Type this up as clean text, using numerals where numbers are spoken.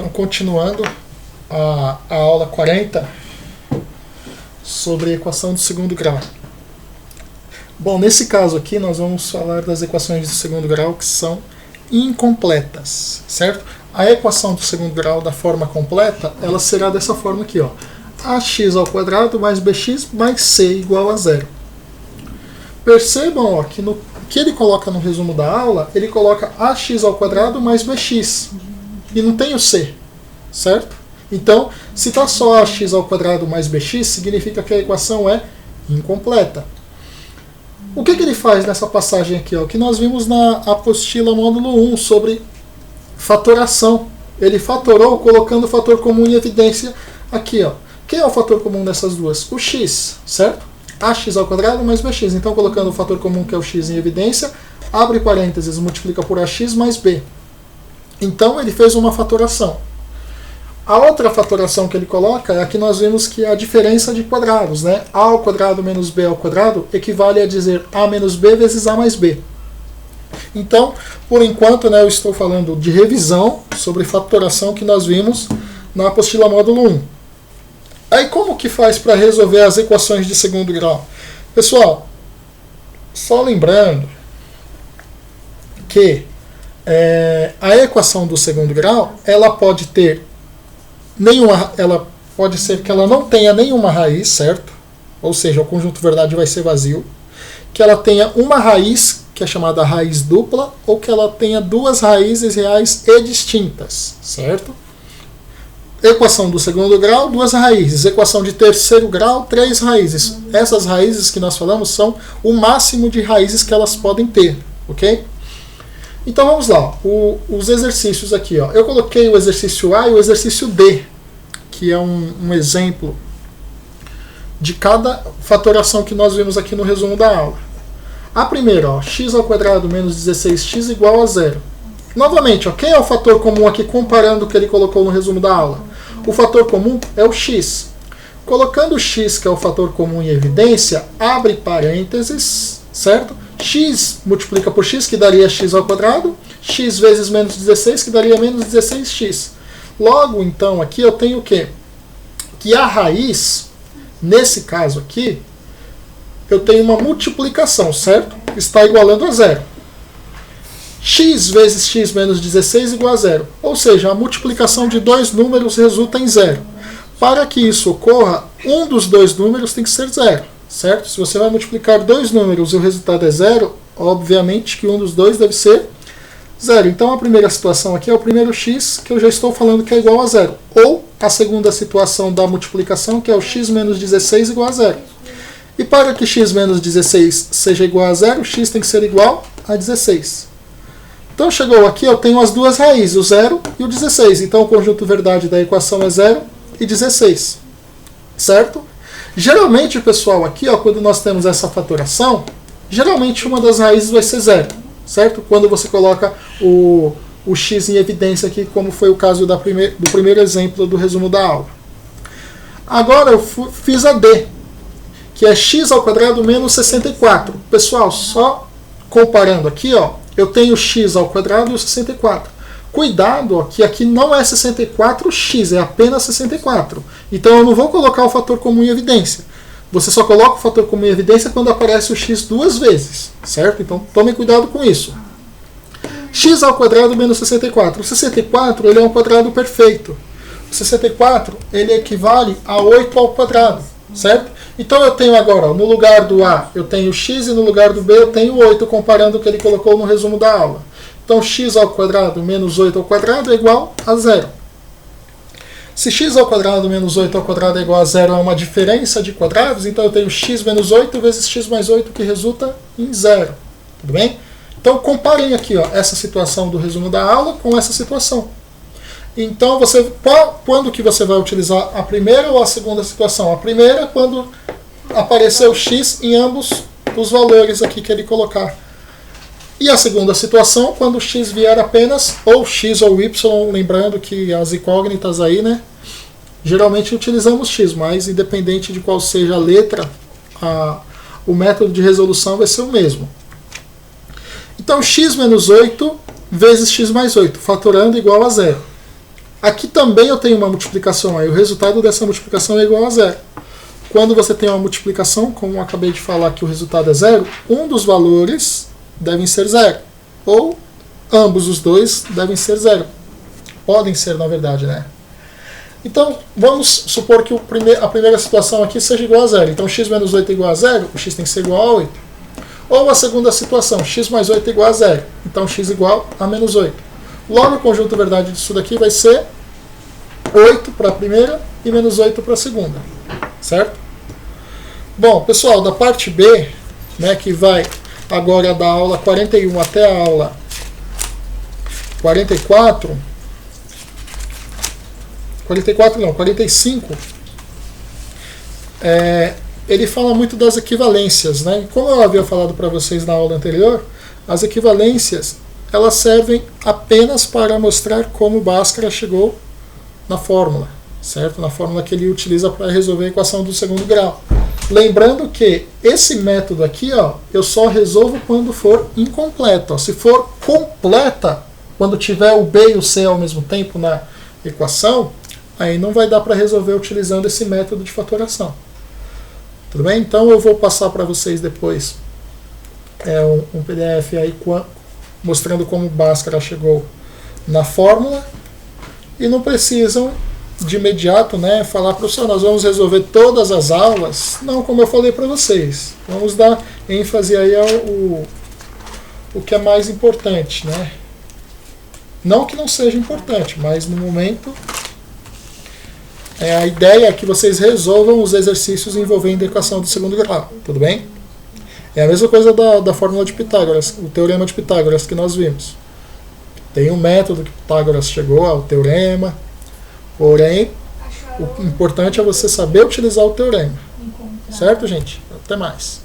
Então, continuando a aula 40 sobre equação de segundo grau. Bom, nesse caso aqui nós vamos falar das equações de segundo grau que são incompletas, certo? A equação do segundo grau da forma completa, ela será dessa forma aqui, ó. Ax ao quadrado mais bx mais c igual a zero. Percebam, ó, que no que ele coloca no resumo da aula, ele coloca ax ao quadrado mais bx. E não tem o c, certo? Então, se está só ax ao quadrado mais bx, significa que a equação é incompleta. O que ele faz nessa passagem aqui? Ó, que nós vimos na apostila módulo 1 sobre fatoração. Ele fatorou colocando o fator comum em evidência aqui. Ó. Quem é o fator comum dessas duas? O x, certo? Ax ao quadrado mais bx. Então, colocando o fator comum, que é o x, em evidência, abre parênteses, multiplica por ax mais b. Então, ele fez uma fatoração. A outra fatoração que ele coloca é a que nós vimos que é a diferença de quadrados, né? A ao quadrado menos b ao quadrado equivale a dizer a menos b vezes a mais b. Então, por enquanto, né, eu estou falando de revisão sobre fatoração que nós vimos na apostila módulo 1. Aí como que faz para resolver as equações de segundo grau? Pessoal, só lembrando que a equação do segundo grau, ela pode ter ela pode ser que ela não tenha nenhuma raiz, certo? Ou seja, o conjunto verdade vai ser vazio. Que ela tenha uma raiz, que é chamada raiz dupla, ou que ela tenha duas raízes reais e distintas, certo? Equação do segundo grau, duas raízes. Equação de terceiro grau, três raízes. Essas raízes que nós falamos são o máximo de raízes que elas podem ter, ok? Então vamos lá, os exercícios aqui. Ó. Eu coloquei o exercício A e o exercício D, que é um exemplo de cada fatoração que nós vimos aqui no resumo da aula. A primeira, ó, x ao quadrado menos 16x igual a zero. Novamente, ó, quem é o fator comum aqui comparando o que ele colocou no resumo da aula? O fator comum é o x. Colocando o x, que é o fator comum em evidência, abre parênteses, certo? X multiplica por x, que daria x ao quadrado, x vezes menos 16, que daria menos 16x. Logo, então, aqui eu tenho o quê? Que a raiz, nesse caso aqui, eu tenho uma multiplicação, certo? Está igualando a zero. X vezes x menos 16 igual a zero. Ou seja, a multiplicação de dois números resulta em zero. Para que isso ocorra, um dos dois números tem que ser zero. Certo? Se você vai multiplicar dois números e o resultado é zero, obviamente que um dos dois deve ser zero. Então a primeira situação aqui é o primeiro x, que eu já estou falando que é igual a zero. Ou a segunda situação da multiplicação, que é o x menos 16 igual a zero. E para que x menos 16 seja igual a zero, x tem que ser igual a 16. Então chegou aqui, eu tenho as duas raízes, o 0 e o 16. Então o conjunto verdade da equação é 0 e 16. Certo? Geralmente, pessoal, aqui, ó, quando nós temos essa fatoração, geralmente uma das raízes vai ser zero, certo? Quando você coloca o x em evidência aqui, como foi o caso do primeiro exemplo do resumo da aula. Agora eu fiz a D, que é x ao quadrado menos 64. Pessoal, só comparando aqui, ó, eu tenho x ao quadrado e o 64. Cuidado, ó, que aqui não é 64x, é apenas 64. Então eu não vou colocar o fator comum em evidência. Você só coloca o fator comum em evidência quando aparece o x duas vezes, certo? Então tomem cuidado com isso. X ao quadrado menos 64. O 64 ele é um quadrado perfeito. O 64 ele equivale a 8 ao quadrado, certo? Então eu tenho agora, ó, no lugar do A eu tenho x e no lugar do B eu tenho 8, comparando o que ele colocou no resumo da aula. Então, x ao quadrado menos 8 ao quadrado é igual a zero. Se x ao quadrado menos 8 ao quadrado é igual a zero é uma diferença de quadrados, então eu tenho x menos 8 vezes x mais 8, que resulta em zero. Tudo bem? Então, comparem aqui, ó, essa situação do resumo da aula com essa situação. Então, quando que você vai utilizar a primeira ou a segunda situação? A primeira, quando aparecer o x em ambos os valores aqui que ele colocar. E a segunda situação, quando o x vier apenas, ou x ou y, lembrando que as incógnitas aí, né? Geralmente utilizamos x, mas independente de qual seja a letra, o método de resolução vai ser o mesmo. Então, x menos 8 vezes x mais 8, fatorando igual a zero. Aqui também eu tenho uma multiplicação, aí o resultado dessa multiplicação é igual a zero. Quando você tem uma multiplicação, como eu acabei de falar que o resultado é zero, um dos valores devem ser zero. Ou ambos os dois devem ser zero. Podem ser, na verdade, né? Então, vamos supor que a primeira situação aqui seja igual a zero. Então, x menos 8 é igual a zero, o x tem que ser igual a 8. Ou a segunda situação, x mais 8 é igual a zero. Então, x igual a menos 8. Logo, o conjunto verdade disso daqui vai ser 8 para a primeira e menos 8 para a segunda. Certo? Bom, pessoal, da parte B, né, que vai agora da aula 41 até a aula 45, ele fala muito das equivalências, né? Como eu havia falado para vocês na aula anterior, as equivalências elas servem apenas para mostrar como Bhaskara chegou na fórmula, certo? Na fórmula que ele utiliza para resolver a equação do segundo grau. Lembrando que esse método aqui, ó, eu só resolvo quando for incompleta. Se for completa, quando tiver o B e o C ao mesmo tempo na equação, aí não vai dar para resolver utilizando esse método de fatoração. Tudo bem? Então eu vou passar para vocês depois um PDF aí mostrando como Bhaskara chegou na fórmula. E não precisam de imediato, né, falar, professor, nós vamos resolver todas as aulas. Não, como eu falei para vocês. Vamos dar ênfase aí ao o que é mais importante, né? Não que não seja importante, mas no momento a ideia é que vocês resolvam os exercícios envolvendo a equação do segundo grau, tudo bem? É a mesma coisa da fórmula de Pitágoras, o teorema de Pitágoras que nós vimos. Tem um método que Pitágoras chegou ao teorema, porém, o importante é você saber utilizar o teorema. Certo, gente? Até mais.